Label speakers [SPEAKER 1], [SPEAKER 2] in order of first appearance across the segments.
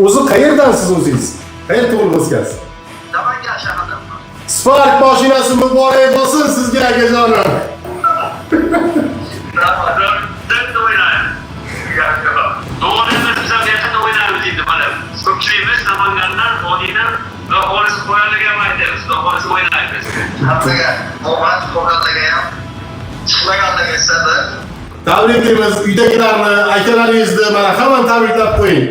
[SPEAKER 1] O'zi qayerdansiz o'zingiz? Qayerda tug'ilib o'sgansiz?
[SPEAKER 2] Namangan shahridanman.
[SPEAKER 1] Spark mashinasi muborak bo'lsin sizga akajonim.
[SPEAKER 2] Deb o'ynayman. Doğrudan biz zaten oynayalım dedi bana. Ko'pchiligimiz Namangandan, Odiydan va Olis qo'yaliga aytamiz. Olis o'ynaymiz. Hammaga omad qo'yaliga ham chiqmaganligi istadi.
[SPEAKER 1] Tabriklaymiz uydagilarni, akalaringizni mana hammani tabriklab qo'ying.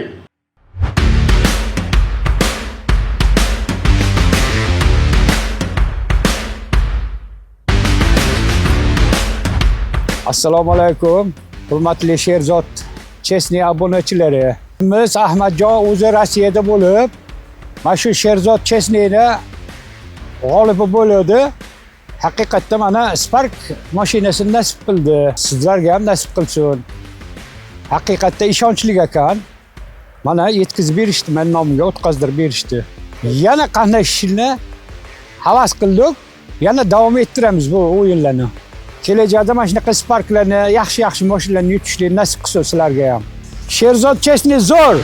[SPEAKER 3] Assalomu alaykum. Hurmatli Sherzod Chesniy obunachilari. Biz Ahmadjon o'zi Rossiyada bo'lib, mana shu Sherzod Chesniyni g'olibi bo'ladi. Haqiqatda mana Spark mashinasini nasib qildi. Sizlarga ham nasib qilsin. Haqiqatda ishonchli ekan. Mana yetkazib berishdi, men nomimga o'tkazdirib berishdi. Yana qanday ishni havas qildik, yana davom ettiramiz bu o'yinlarni. Kelajakda mana shunaqa Sparklarni, yaxshi mashinalarni yutishni nasib qilsin sizlarga ham. Sherzod Chesniy zo'r!